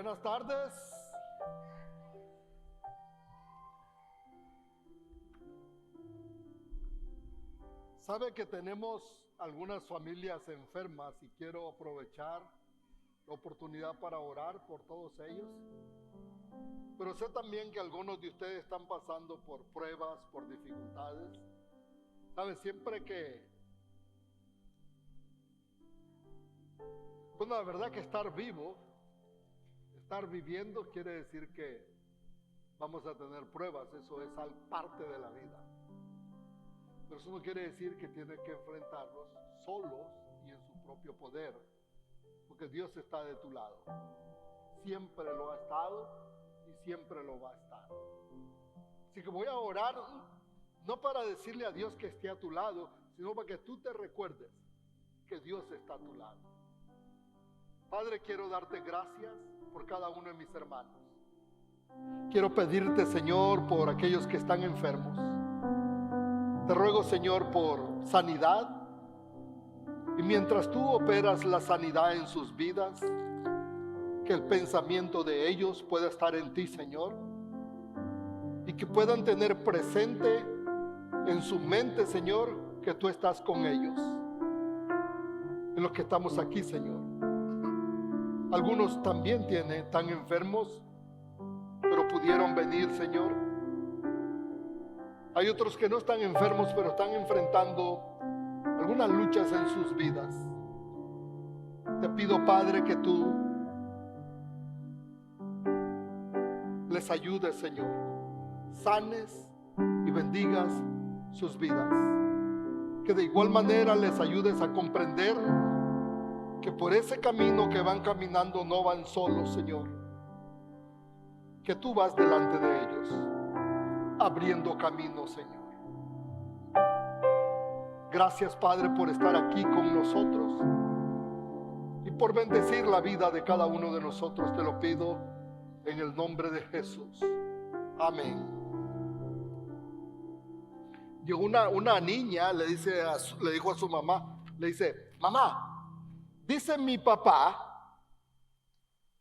Buenas tardes. Sabe que tenemos algunas familias enfermas y quiero aprovechar la oportunidad para orar por todos ellos. Pero sé también que algunos de ustedes están pasando por pruebas, por dificultades. Sabe, siempre que, bueno, la verdad que estar vivo, estar viviendo quiere decir que vamos a tener pruebas. Eso es parte de la vida. Pero eso no quiere decir que tiene que enfrentarlos solos y en su propio poder, porque Dios está de tu lado. Siempre lo ha estado y siempre lo va a estar. Así que voy a orar, no para decirle a Dios que esté a tu lado, sino para que tú te recuerdes que Dios está a tu lado. Padre, quiero darte gracias por cada uno de mis hermanos. Quiero pedirte, Señor, por aquellos que están enfermos. Te ruego, Señor, por sanidad. Y mientras tú operas la sanidad en sus vidas, que el pensamiento de ellos pueda estar en ti, Señor, y que puedan tener presente en su mente, Señor, que tú estás con ellos, en los que estamos aquí, Señor. Algunos también están enfermos, pero pudieron venir, Señor. Hay otros que no están enfermos, pero están enfrentando algunas luchas en sus vidas. Te pido, Padre, que tú les ayudes, Señor. Sanes y bendigas sus vidas. Que de igual manera les ayudes a comprender que por ese camino que van caminando no van solos, Señor. Que tú vas delante de ellos, abriendo camino, Señor. Gracias, Padre, por estar aquí con nosotros y por bendecir la vida de cada uno de nosotros. Te lo pido en el nombre de Jesús. Amén. Llegó una niña, le dijo a su mamá, le dice: mamá, dice mi papá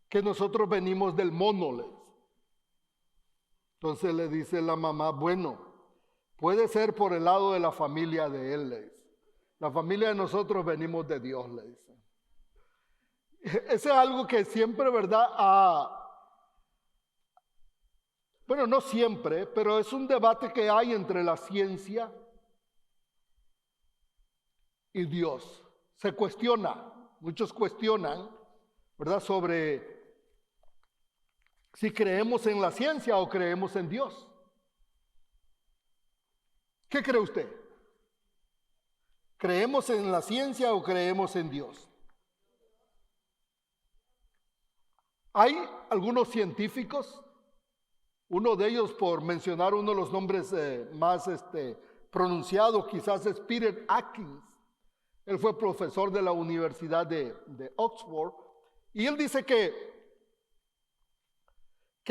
que nosotros venimos del mono, le dice. Entonces le dice la mamá: bueno, puede ser por el lado de la familia de él, le dice. La familia de nosotros venimos de Dios, le dice. Ese es algo que siempre, ¿verdad? Bueno, no siempre, pero es un debate que hay entre la ciencia y Dios. Se cuestiona, muchos cuestionan, ¿verdad?, sobre si creemos en la ciencia o creemos en Dios. ¿Qué cree usted? ¿Creemos en la ciencia o creemos en Dios? Hay algunos científicos, uno de ellos, por mencionar uno de los nombres más pronunciados, quizás es Peter Atkins. Él fue profesor de la Universidad de Oxford, y él dice que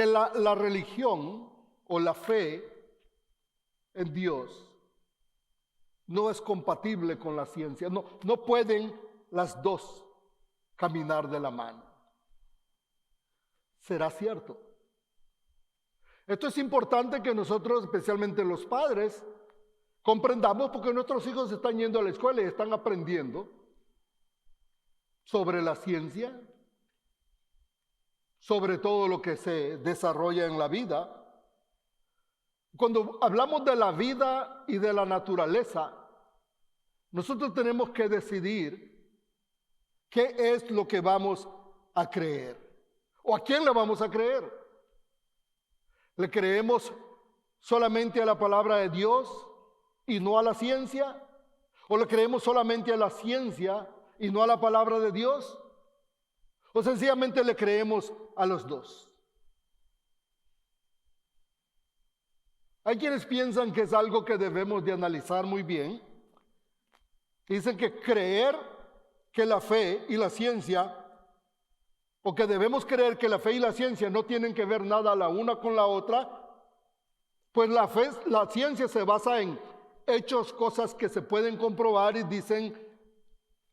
la religión o la fe en Dios no es compatible con la ciencia. No pueden las dos caminar de la mano. ¿Será cierto? Esto es importante que nosotros, especialmente los padres, comprendamos, porque nuestros hijos están yendo a la escuela y están aprendiendo sobre la ciencia, sobre todo lo que se desarrolla en la vida. Cuando hablamos de la vida y de la naturaleza, nosotros tenemos que decidir qué es lo que vamos a creer o a quién le vamos a creer. ¿Le creemos solamente a la palabra de Dios y no a la ciencia? ¿O le creemos solamente a la ciencia y no a la palabra de Dios? ¿O sencillamente le creemos a los dos? Hay quienes piensan que es algo que debemos de analizar muy bien. Dicen que creer que la fe y la ciencia, o que debemos creer que la fe y la ciencia no tienen que ver nada la una con la otra, pues la ciencia se basa en hechos, cosas que se pueden comprobar, y dicen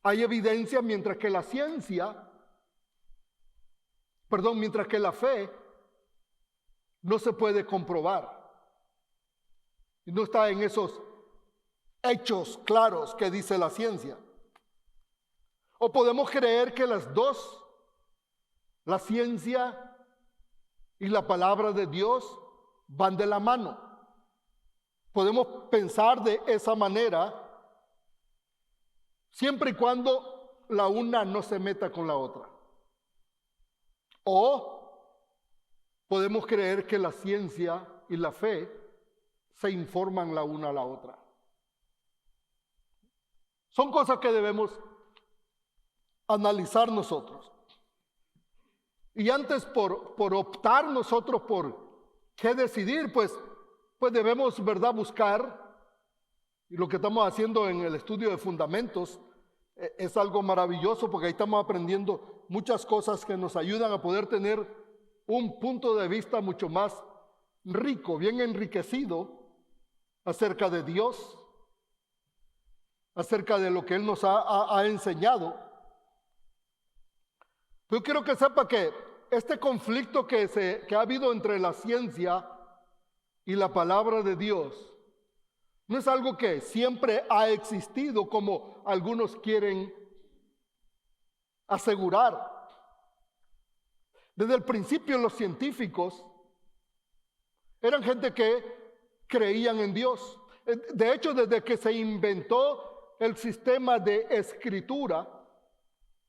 hay evidencia, mientras que la ciencia mientras que la fe no se puede comprobar. Y no está en esos hechos claros que dice la ciencia. O podemos creer que las dos, la ciencia y la palabra de Dios, van de la mano. Podemos pensar de esa manera siempre y cuando la una no se meta con la otra. O podemos creer que la ciencia y la fe se informan la una a la otra. Son cosas que debemos analizar nosotros. Y antes por optar nosotros por qué decidir, pues debemos, ¿verdad?, buscar. Y lo que estamos haciendo en el estudio de fundamentos es algo maravilloso, porque ahí estamos aprendiendo muchas cosas que nos ayudan a poder tener un punto de vista mucho más rico, bien enriquecido acerca de Dios, acerca de lo que Él nos ha enseñado. Yo quiero que sepa que este conflicto que ha habido entre la ciencia y la palabra de Dios no es algo que siempre ha existido, como algunos quieren asegurar. Desde el principio los científicos eran gente que creían en Dios. De hecho, desde que se inventó el sistema de escritura,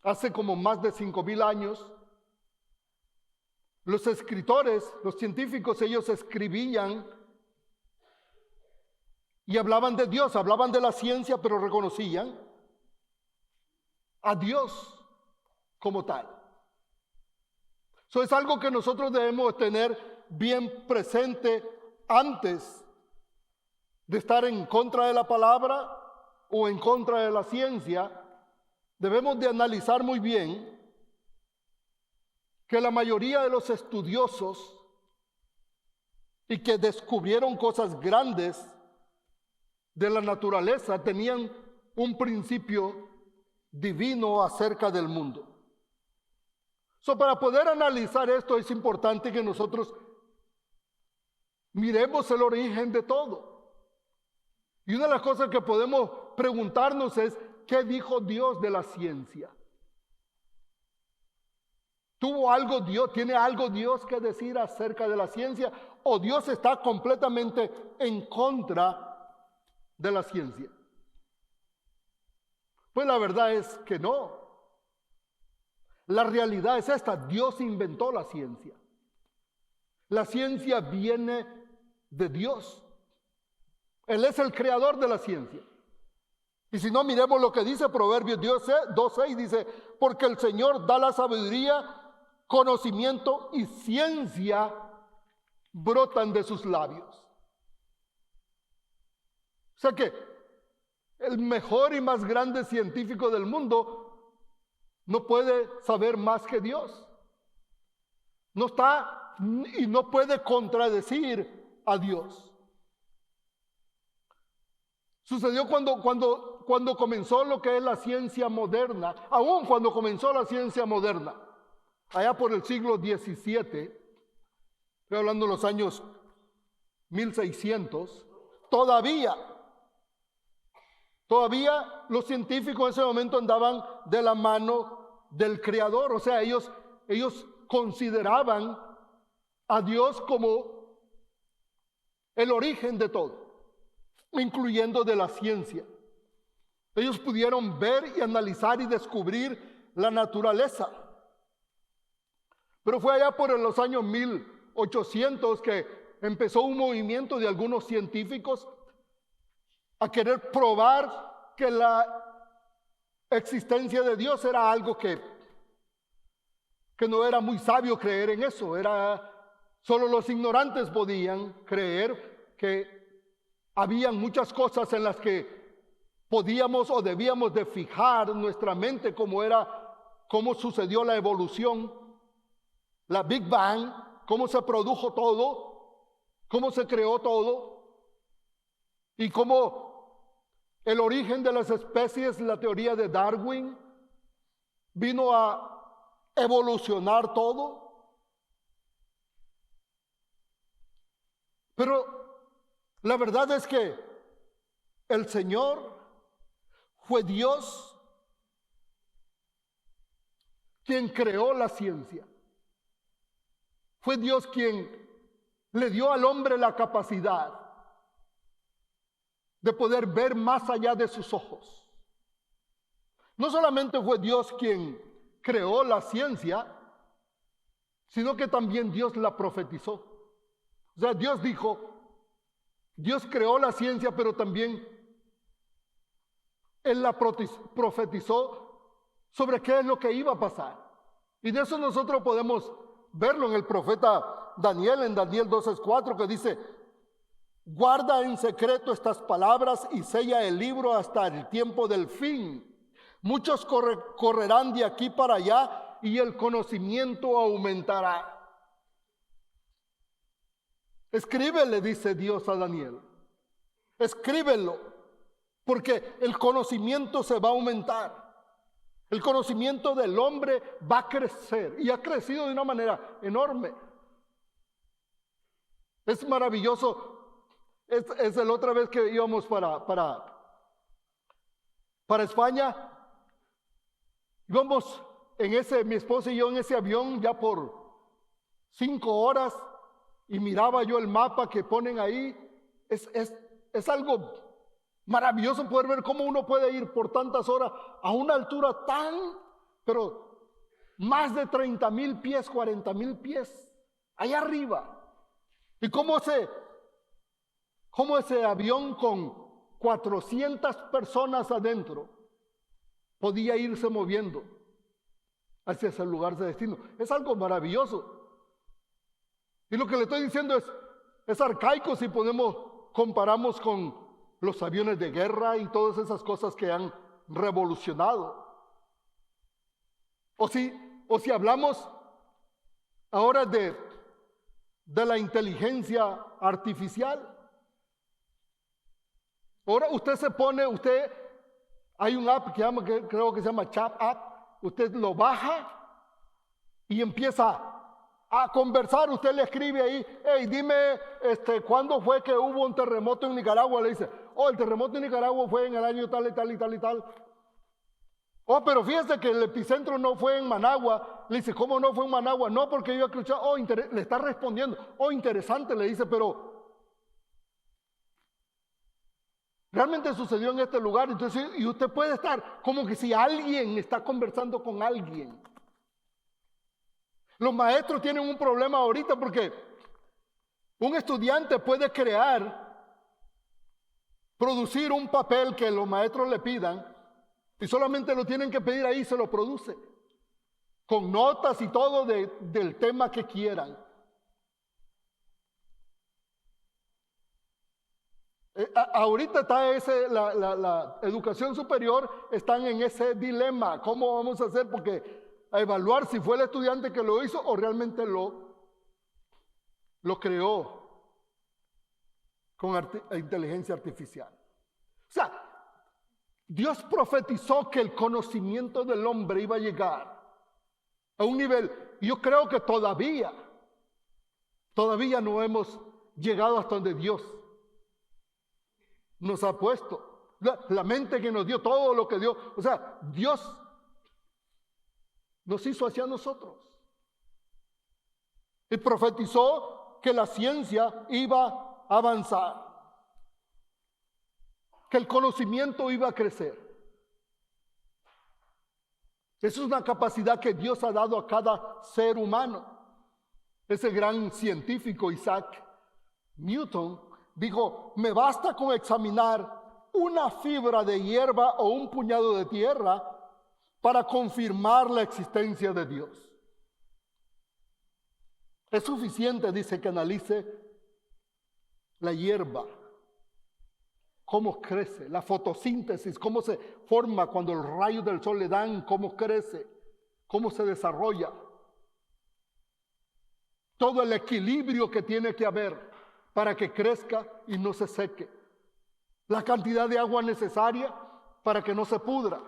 hace como más de 5,000 años, los escritores, los científicos, ellos escribían y hablaban de Dios, hablaban de la ciencia, pero reconocían a Dios como tal. Eso es algo que nosotros debemos tener bien presente antes de estar en contra de la palabra o en contra de la ciencia. Debemos de analizar muy bien que la mayoría de los estudiosos y que descubrieron cosas grandes de la naturaleza tenían un principio divino acerca del mundo. Para poder analizar esto es importante que nosotros miremos el origen de todo. Y una de las cosas que podemos preguntarnos es, ¿qué dijo Dios de la ciencia? ¿Tuvo algo Dios, tiene algo Dios que decir acerca de la ciencia? ¿O Dios está completamente en contra de la ciencia? Pues la verdad es que no. La realidad es esta: Dios inventó la ciencia. La ciencia viene de Dios. Él es el creador de la ciencia. Y si no, miremos lo que dice Proverbios 2:6, dice: porque el Señor da la sabiduría, conocimiento y ciencia brotan de sus labios. O sea que el mejor y más grande científico del mundo no puede saber más que Dios. No está y no puede contradecir a Dios. Sucedió cuando comenzó lo que es la ciencia moderna, aún cuando comenzó la ciencia moderna, allá por el siglo XVII, estoy hablando de los años 1600, todavía los científicos en ese momento andaban de la mano del Creador. O sea, ellos consideraban a Dios como el origen de todo, incluyendo de la ciencia. Ellos pudieron ver y analizar y descubrir la naturaleza. Pero fue allá por los años 1800 que empezó un movimiento de algunos científicos a querer probar que la existencia de Dios era algo que no era muy sabio creer en eso. Solo los ignorantes podían creer que habían muchas cosas en las que podíamos o debíamos de fijar nuestra mente, cómo sucedió la evolución, la Big Bang, cómo se produjo todo, cómo se creó todo, y cómo el origen de las especies, la teoría de Darwin, vino a evolucionar todo. Pero la verdad es que el Señor fue Dios quien creó la ciencia. Fue Dios quien le dio al hombre la capacidad de poder ver más allá de sus ojos. No solamente fue Dios quien creó la ciencia, sino que también Dios la profetizó. O sea, Dios dijo, Dios creó la ciencia, pero también Él la profetizó sobre qué es lo que iba a pasar. Y de eso nosotros podemos verlo en el profeta Daniel, en Daniel 12:4, que dice: guarda en secreto estas palabras y sella el libro hasta el tiempo del fin. Muchos correrán de aquí para allá y el conocimiento aumentará. Escríbele, dice Dios a Daniel. Escríbelo, porque el conocimiento se va a aumentar. El conocimiento del hombre va a crecer y ha crecido de una manera enorme. Es maravilloso. Es la otra vez que íbamos para España. Íbamos mi esposa y yo en ese avión ya por 5 horas y miraba yo el mapa que ponen ahí. Es algo maravilloso poder ver cómo uno puede ir por tantas horas a una altura pero más de 30,000 pies, 40,000 pies, allá arriba. Y cómo ese avión con 400 personas adentro podía irse moviendo hacia ese lugar de destino. Es algo maravilloso. Y lo que le estoy diciendo es arcaico si comparamos con los aviones de guerra y todas esas cosas que han revolucionado. O si hablamos ahora de la inteligencia artificial. Ahora hay un app que creo que se llama Chat App. Usted lo baja y empieza a conversar. Usted le escribe ahí: hey, dime cuándo fue que hubo un terremoto en Nicaragua. Le dice: el terremoto en Nicaragua fue en el año tal y tal y tal y tal. Pero fíjese que el epicentro no fue en Managua. Le dice: ¿cómo no fue en Managua? No, porque yo he escuchado. Le está respondiendo. Interesante, le dice, pero realmente sucedió en este lugar. Entonces, y usted puede estar como que si alguien está conversando con alguien. Los maestros tienen un problema ahorita porque un estudiante puede producir un papel que los maestros le pidan y solamente lo tienen que pedir ahí, se lo produce con notas y todo del tema que quieran. Ahorita está la educación superior están en ese dilema. ¿Cómo vamos a hacer? Porque a evaluar si fue el estudiante que lo hizo o realmente lo creó con inteligencia artificial. O sea, Dios profetizó que el conocimiento del hombre iba a llegar a un nivel. Yo creo que todavía no hemos llegado hasta donde Dios nos ha puesto. La mente que nos dio, todo lo que dio. O sea, Dios nos hizo hacia nosotros. Y profetizó que la ciencia iba a avanzar, que el conocimiento iba a crecer. Esa es una capacidad que Dios ha dado a cada ser humano. Ese gran científico Isaac Newton dijo: me basta con examinar una fibra de hierba o un puñado de tierra para confirmar la existencia de Dios. Es suficiente, dice, que analice la hierba, cómo crece, la fotosíntesis, cómo se forma cuando los rayos del sol le dan, cómo crece, cómo se desarrolla. Todo el equilibrio que tiene que haber para que crezca y no se seque. La cantidad de agua necesaria para que no se pudra.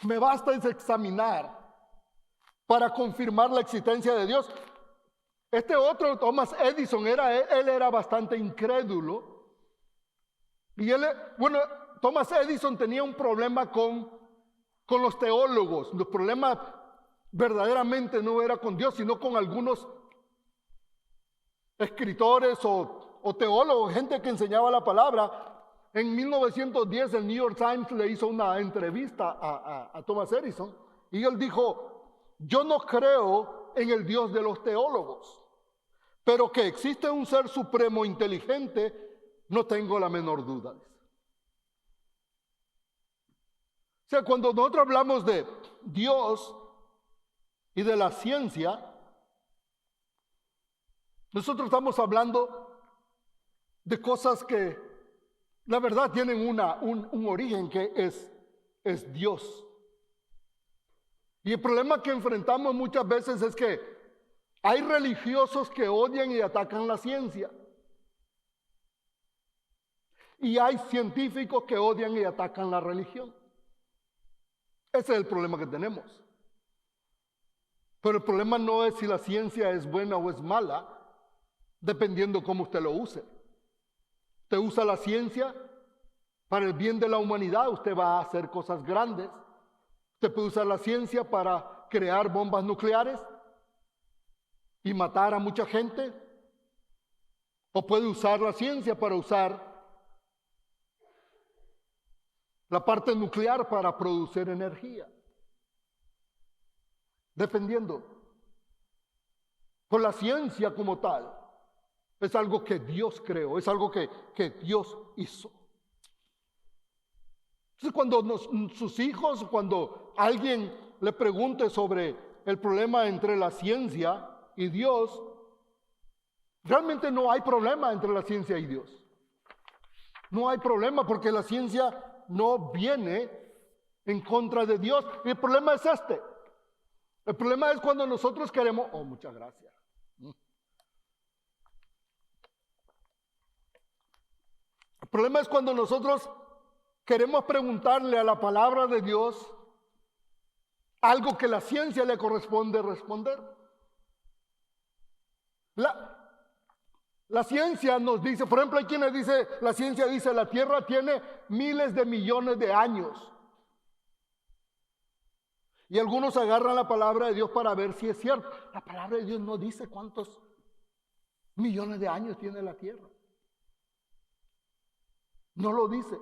Me basta examinar para confirmar la existencia de Dios. Este otro, Thomas Edison, él era bastante incrédulo. Y Thomas Edison tenía un problema con los teólogos. Los problemas verdaderamente no era con Dios, sino con algunos escritores o teólogos, gente que enseñaba la palabra. En 1910 el New York Times le hizo una entrevista a Thomas Edison y él dijo: yo no creo en el Dios de los teólogos, pero que existe un ser supremo inteligente, no tengo la menor duda. O sea, cuando nosotros hablamos de Dios y de la ciencia, nosotros estamos hablando de cosas que la verdad tienen un origen que es Dios. Y el problema que enfrentamos muchas veces es que hay religiosos que odian y atacan la ciencia. Y hay científicos que odian y atacan la religión. Ese es el problema que tenemos. Pero el problema no es si la ciencia es buena o es mala, dependiendo cómo usted lo use. Usted usa la ciencia para el bien de la humanidad, usted va a hacer cosas grandes. Usted puede usar la ciencia para crear bombas nucleares y matar a mucha gente. O puede usar la ciencia para usar la parte nuclear para producir energía. Dependiendo. Por la ciencia como tal, es algo que Dios creó, es algo que Dios hizo. Entonces, cuando sus hijos, cuando alguien le pregunte sobre el problema entre la ciencia y Dios, realmente no hay problema entre la ciencia y Dios. No hay problema porque la ciencia no viene en contra de Dios. Y el problema es este. El problema es cuando nosotros queremos... Oh, muchas gracias. El problema es cuando nosotros queremos preguntarle a la palabra de Dios algo que la ciencia le corresponde responder. La ciencia nos dice, por ejemplo, hay quienes dicen, la ciencia dice, la Tierra tiene miles de millones de años. Y algunos agarran la palabra de Dios para ver si es cierto. La palabra de Dios no dice cuántos millones de años tiene la Tierra. No lo dice.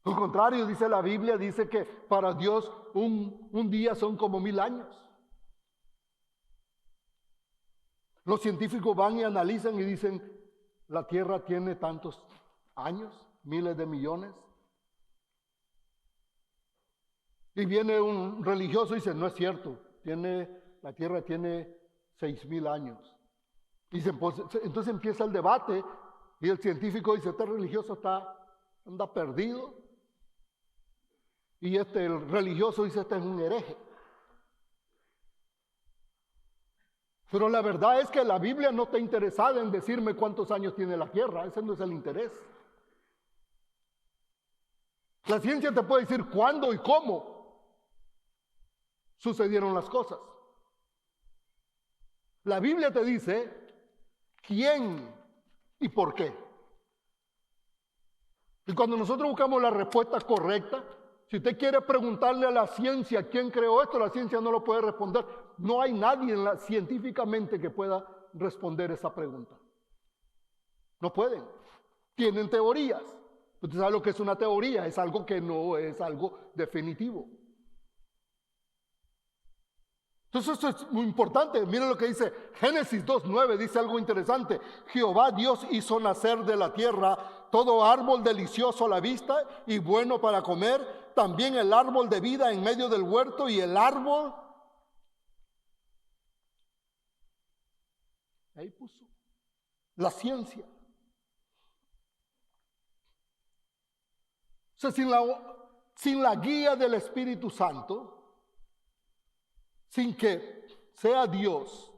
Al contrario, dice la Biblia, dice que para Dios un día son como 1000 años. Los científicos van y analizan y dicen, la Tierra tiene tantos años, miles de millones. Y viene un religioso y dice, no es cierto, la Tierra tiene 6000 años. Y entonces empieza el debate y el científico dice, este religioso anda perdido. Y el religioso dice, este es un hereje. Pero la verdad es que la Biblia no está interesada en decirme cuántos años tiene la Tierra. Ese no es el interés. La ciencia te puede decir cuándo y cómo sucedieron las cosas. La Biblia te dice quién y por qué. Y cuando nosotros buscamos la respuesta correcta, si usted quiere preguntarle a la ciencia quién creó esto, la ciencia no lo puede responder. No hay nadie científicamente que pueda responder esa pregunta. No pueden. Tienen teorías. Usted sabe lo que es una teoría, es algo que no es algo definitivo. Entonces esto es muy importante. Miren lo que dice Génesis 2:9, dice algo interesante. Jehová Dios hizo nacer de la tierra todo árbol delicioso a la vista y bueno para comer, también el árbol de vida en medio del huerto y el árbol. Ahí puso la ciencia. O sea, sin la guía del Espíritu Santo, sin que sea Dios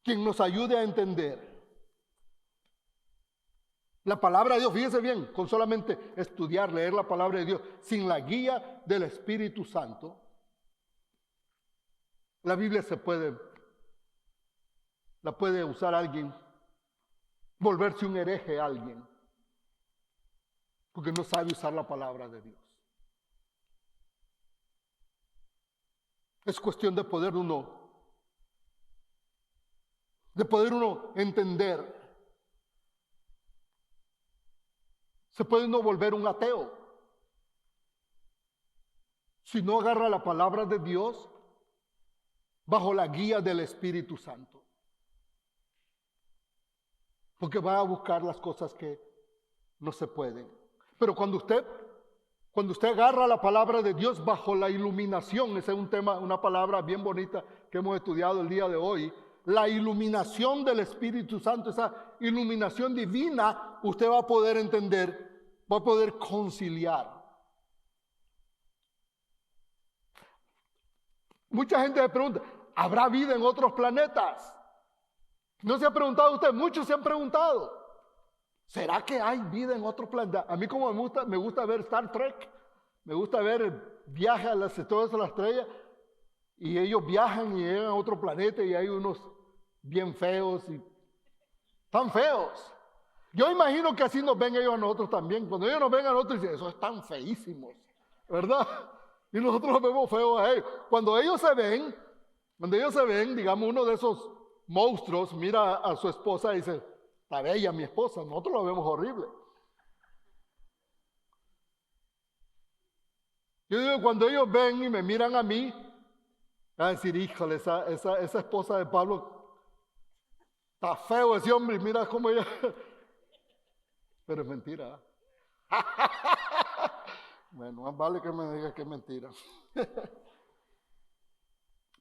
quien nos ayude a entender la palabra de Dios, fíjese bien, con solamente estudiar, leer la palabra de Dios, sin la guía del Espíritu Santo, la Biblia se puede la puede usar alguien, volverse un hereje a alguien, porque no sabe usar la palabra de Dios. Es cuestión de poder uno entender. Se puede uno volver un ateo si no agarra la palabra de Dios bajo la guía del Espíritu Santo. Porque va a buscar las cosas que no se pueden. Pero cuando usted agarra la palabra de Dios bajo la iluminación, ese es un tema, una palabra bien bonita que hemos estudiado el día de hoy, la iluminación del Espíritu Santo, esa iluminación divina, usted va a poder entender, va a poder conciliar. Mucha gente me pregunta, ¿habrá vida en otros planetas? ¿No se ha preguntado usted? Muchos se han preguntado. ¿Será que hay vida en otros planetas? A mí como me gusta ver Star Trek, me gusta ver el viaje a las estrellas, y ellos viajan y llegan a otro planeta y hay unos bien feos y tan feos. Yo imagino que así nos ven ellos a nosotros también. Cuando ellos nos ven a nosotros dicen, esos están feísimos, ¿verdad? Y nosotros los vemos feos a ellos. Cuando ellos se ven, digamos, uno de esos monstruos mira a su esposa y dice, está bella mi esposa, nosotros lo vemos horrible. Yo digo, cuando ellos ven y me miran a mí, van a decir, híjole, esa esposa de Pablo, está feo ese hombre, mira cómo ella... Pero es mentira. Bueno, más vale que me diga que es mentira.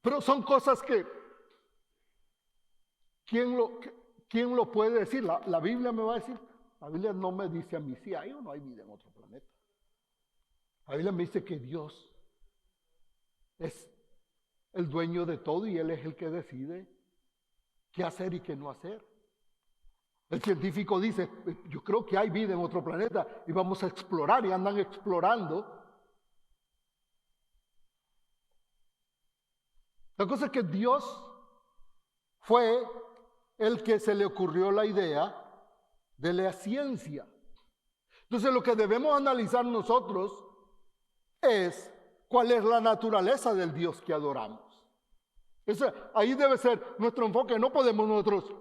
Pero son cosas que, ¿quién lo puede decir? La Biblia me va a decir. La Biblia no me dice a mí si hay o no hay vida en otro planeta. La Biblia me dice que Dios es el dueño de todo y Él es el que decide qué hacer y qué no hacer. El científico dice, yo creo que hay vida en otro planeta y vamos a explorar, y andan explorando. La cosa es que Dios fue el que se le ocurrió la idea de la ciencia. Entonces lo que debemos analizar nosotros es cuál es la naturaleza del Dios que adoramos. Ahí debe ser nuestro enfoque. No podemos nosotros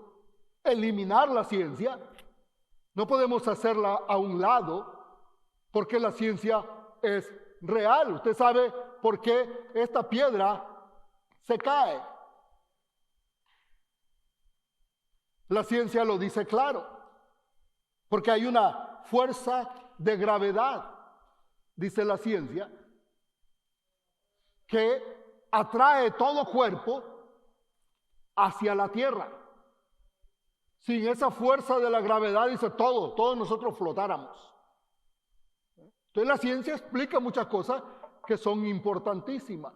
eliminar la ciencia, no podemos hacerla a un lado, porque la ciencia es real. Usted sabe por qué esta piedra se cae. La ciencia lo dice claro, porque hay una fuerza de gravedad, dice la ciencia, que atrae todo cuerpo hacia la tierra. Sin esa fuerza de la gravedad, dice todos nosotros flotáramos. Entonces la ciencia explica muchas cosas que son importantísimas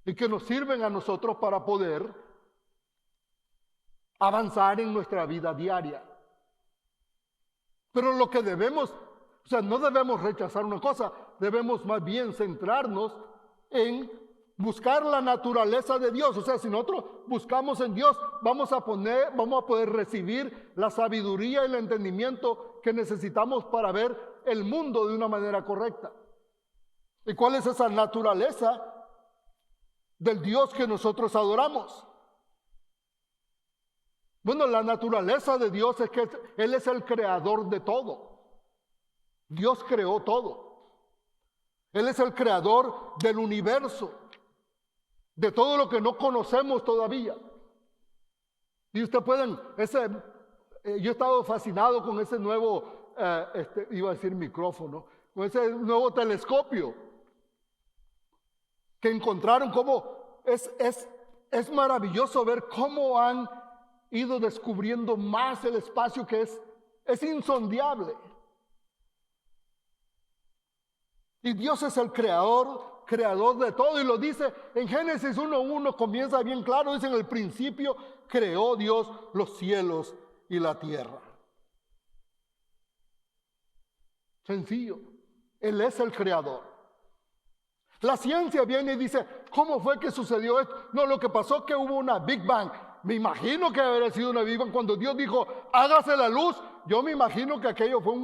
y que nos sirven a nosotros para poder avanzar en nuestra vida diaria. Pero lo que debemos, no debemos rechazar una cosa, debemos más bien centrarnos en buscar la naturaleza de Dios. O sea, si nosotros buscamos en Dios, vamos a poder recibir la sabiduría y el entendimiento que necesitamos para ver el mundo de una manera correcta. ¿Y cuál es esa naturaleza del Dios que nosotros adoramos? Bueno, la naturaleza de Dios es que Él es el creador de todo. Dios creó todo. Él es el creador del universo, de todo lo que no conocemos todavía. Y ustedes pueden, yo he estado fascinado con ese nuevo, iba a decir micrófono, con ese nuevo telescopio que encontraron. Cómo es maravilloso ver cómo han ido descubriendo más el espacio, que es insondable. Y Dios es el creador de todo, y lo dice en Génesis 1:1, comienza bien claro, dice: en el principio creó Dios los cielos y la tierra. Sencillo, Él es el creador. La ciencia viene y dice, ¿cómo fue que sucedió esto? No, lo que pasó es que hubo una Big Bang. me imagino que habrá sido una Big Bang. Cuando Dios dijo, hágase la luz, yo me imagino que aquello fue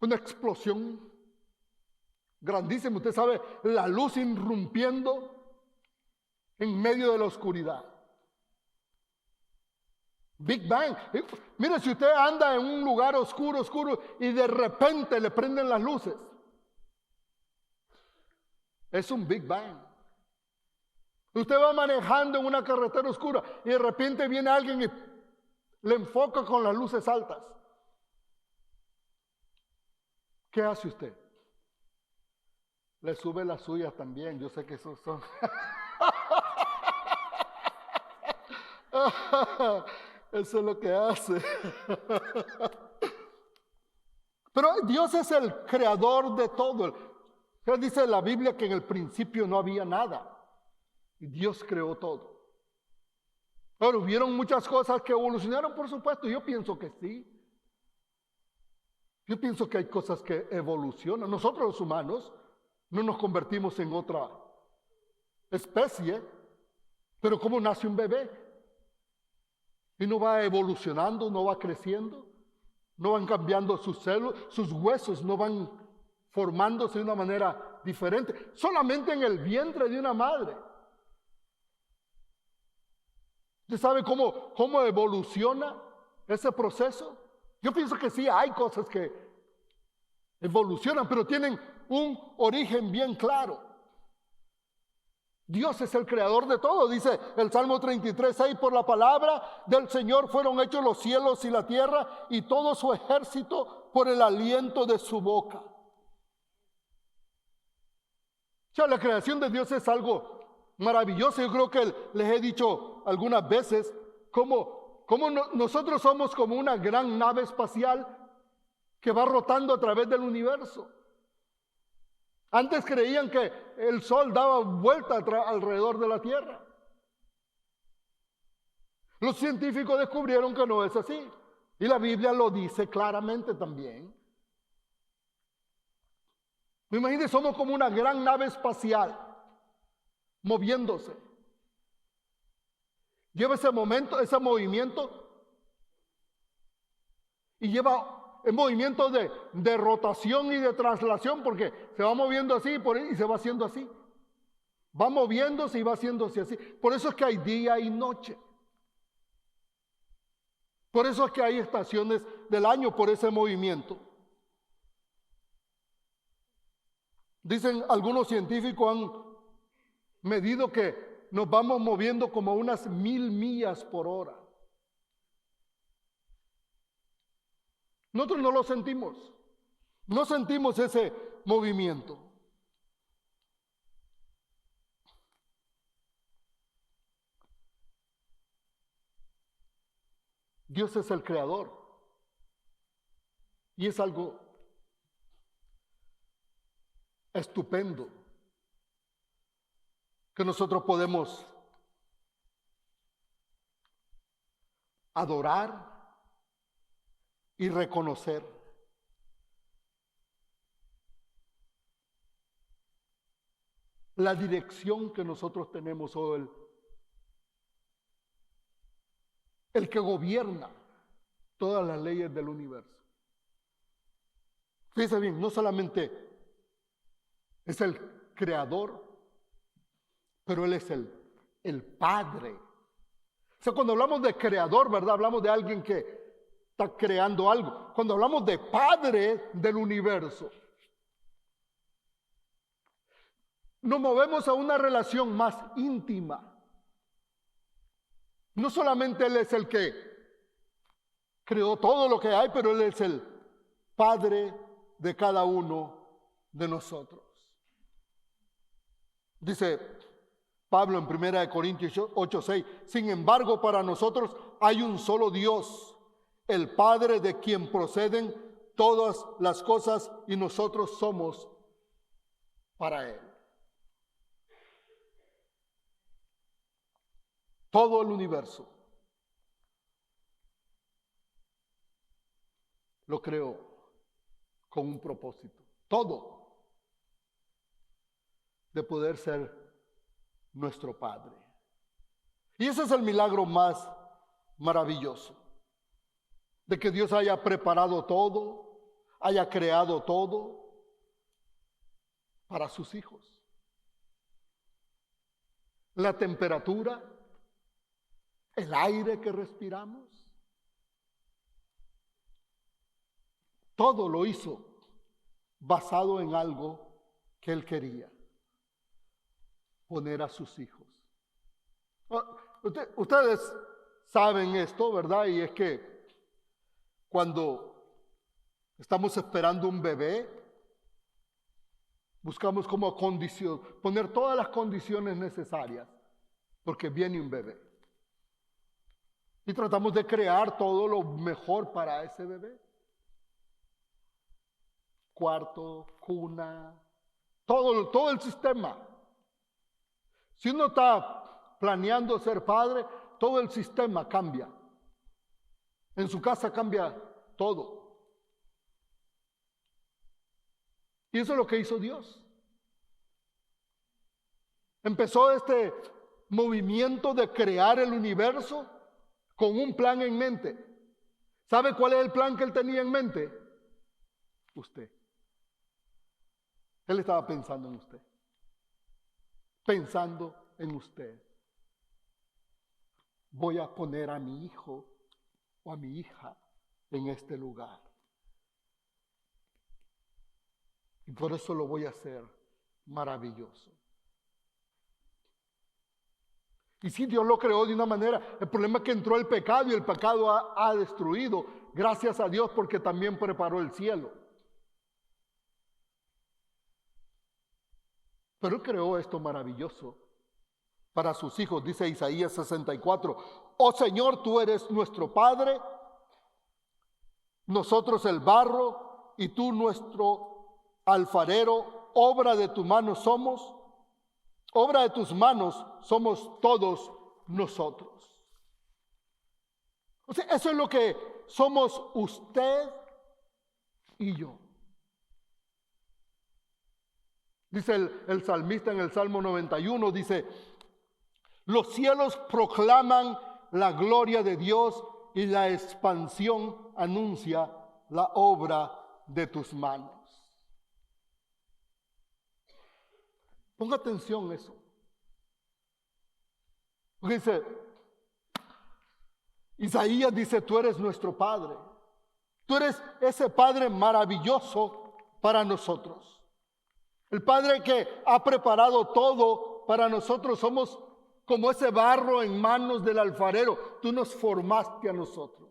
una explosión grandísima. Usted sabe, la luz irrumpiendo en medio de la oscuridad. Big Bang. Mire, si usted anda en un lugar oscuro y de repente le prenden las luces, es un Big Bang. Usted va manejando en una carretera oscura y de repente viene alguien y le enfoca con las luces altas. ¿Qué hace usted? Le sube las suyas también. Yo sé que esos son... Eso es lo que hace. Pero Dios es el creador de todo. Dice la Biblia que en el principio no había nada. Y Dios creó todo. Ahora, hubieron muchas cosas que evolucionaron, por supuesto. Yo pienso que sí. Yo pienso que hay cosas que evolucionan. Nosotros los humanos no nos convertimos en otra especie. Pero ¿cómo nace un bebé? Y no va evolucionando, no va creciendo. No van cambiando sus células, sus huesos no van formándose de una manera diferente. Solamente en el vientre de una madre. ¿Usted sabe cómo evoluciona ese proceso? Yo pienso que sí, hay cosas que evolucionan, pero tienen un origen bien claro. Dios es el creador de todo, dice el Salmo 33:6, por la palabra del Señor fueron hechos los cielos y la tierra y todo su ejército por el aliento de su boca. O sea, la creación de Dios es algo maravilloso. Yo creo que les he dicho algunas veces cómo nosotros somos como una gran nave espacial que va rotando a través del universo. Antes creían que el sol daba vuelta alrededor de la Tierra. Los científicos descubrieron que no es así. Y la Biblia lo dice claramente también. Imagínense, somos como una gran nave espacial moviéndose. Lleva ese movimiento y lleva el movimiento de rotación y de traslación, porque se va moviendo así y se va haciendo así. Va moviéndose y va haciéndose así. Por eso es que hay día y noche. Por eso es que hay estaciones del año por ese movimiento. Dicen algunos científicos han medido que nos vamos moviendo como unas 1000 millas por hora. Nosotros no lo sentimos. No sentimos ese movimiento. Dios es el creador. Y es algo estupendo que nosotros podemos adorar y reconocer. La dirección que nosotros tenemos, o el que gobierna todas las leyes del universo. Fíjense bien, no solamente es el creador, pero Él es el Padre. O sea, cuando hablamos de creador, ¿verdad? Hablamos de alguien que está creando algo. Cuando hablamos de Padre del universo, nos movemos a una relación más íntima. No solamente Él es el que creó todo lo que hay, pero Él es el Padre de cada uno de nosotros. Dice Pablo en 1 Corintios 8:6, sin embargo, para nosotros hay un solo Dios, el Padre de quien proceden todas las cosas y nosotros somos para Él. Todo el universo lo creó con un propósito. Todo. De poder ser nuestro Padre. Y ese es el milagro más maravilloso, de que Dios haya preparado todo, haya creado todo para sus hijos. La temperatura, el aire que respiramos, todo lo hizo basado en algo que Él quería: poner a sus hijos. Ustedes saben esto, ¿verdad? Y es que cuando estamos esperando un bebé, buscamos como poner todas las condiciones necesarias, porque viene un bebé. Y tratamos de crear todo lo mejor para ese bebé. Cuarto, cuna, todo el sistema. Si uno está planeando ser padre, todo el sistema cambia. En su casa cambia todo. Y eso es lo que hizo Dios. Empezó este movimiento de crear el universo con un plan en mente. ¿Sabe cuál es el plan que Él tenía en mente? Usted. Él estaba pensando en usted. Pensando en usted. Voy a poner a mi hijo o a mi hija en este lugar. Y por eso lo voy a hacer maravilloso. Y sí, Dios lo creó de una manera. El problema es que entró el pecado y el pecado ha destruido. Gracias a Dios, porque también preparó el cielo. Pero Él creó esto maravilloso para sus hijos. Dice Isaías 64: oh Señor, tú eres nuestro Padre, nosotros el barro y tú nuestro alfarero, obra de tu mano somos, obra de tus manos somos todos nosotros. O sea, eso es lo que somos usted y yo. Dice el salmista en el Salmo 91, dice: los cielos proclaman la gloria de Dios y la expansión anuncia la obra de tus manos. Ponga atención a eso. Porque dice, Isaías dice: tú eres nuestro Padre. Tú eres ese Padre maravilloso para nosotros. El Padre que ha preparado todo para nosotros. Somos como ese barro en manos del alfarero. Tú nos formaste a nosotros.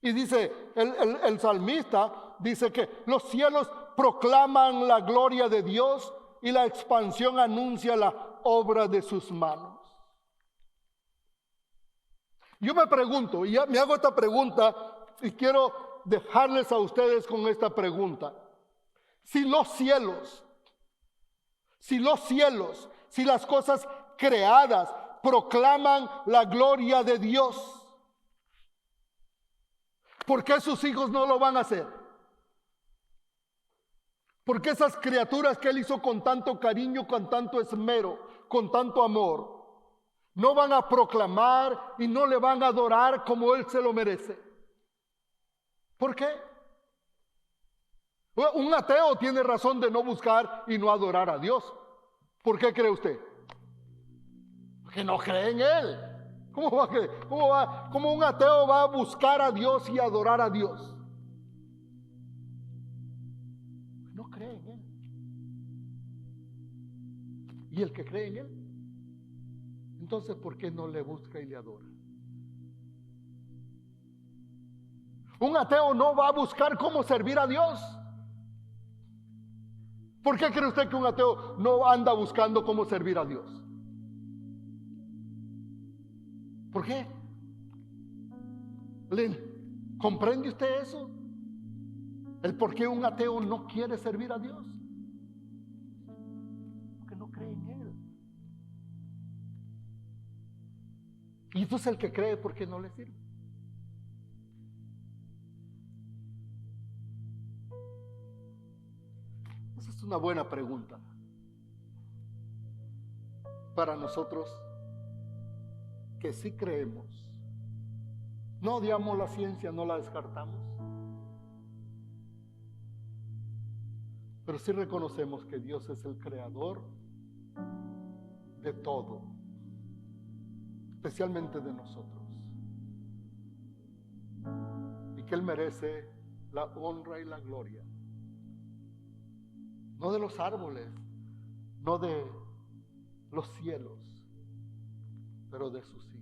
Y dice el salmista, dice que los cielos proclaman la gloria de Dios y la expansión anuncia la obra de sus manos. Yo me pregunto, y me hago esta pregunta, y quiero dejarles a ustedes con esta pregunta. Si los cielos, si las cosas creadas proclaman la gloria de Dios, ¿por qué sus hijos no lo van a hacer? ¿Por qué esas criaturas que Él hizo con tanto cariño, con tanto esmero, con tanto amor, no van a proclamar y no le van a adorar como Él se lo merece? ¿Por qué? Un ateo tiene razón de no buscar y no adorar a Dios. ¿Por qué cree usted? Porque no cree en Él. ¿Cómo va a creer? ¿Cómo un ateo va a buscar a Dios y adorar a Dios? No cree en Él. ¿Y el que cree en Él? Entonces, ¿por qué no le busca y le adora? Un ateo no va a buscar cómo servir a Dios. ¿Por qué cree usted que un ateo no anda buscando cómo servir a Dios? ¿Por qué? ¿Comprende usted eso? ¿El por qué un ateo no quiere servir a Dios? Porque no cree en Él. Y entonces el que cree, ¿por qué no le sirve? Esa es una buena pregunta. para nosotros que sí creemos. No odiamos la ciencia, no la descartamos, pero sí reconocemos que Dios es el creador de todo, especialmente de nosotros, y que Él merece la honra y la gloria, no de los árboles, no de los cielos, pero de sus hijos.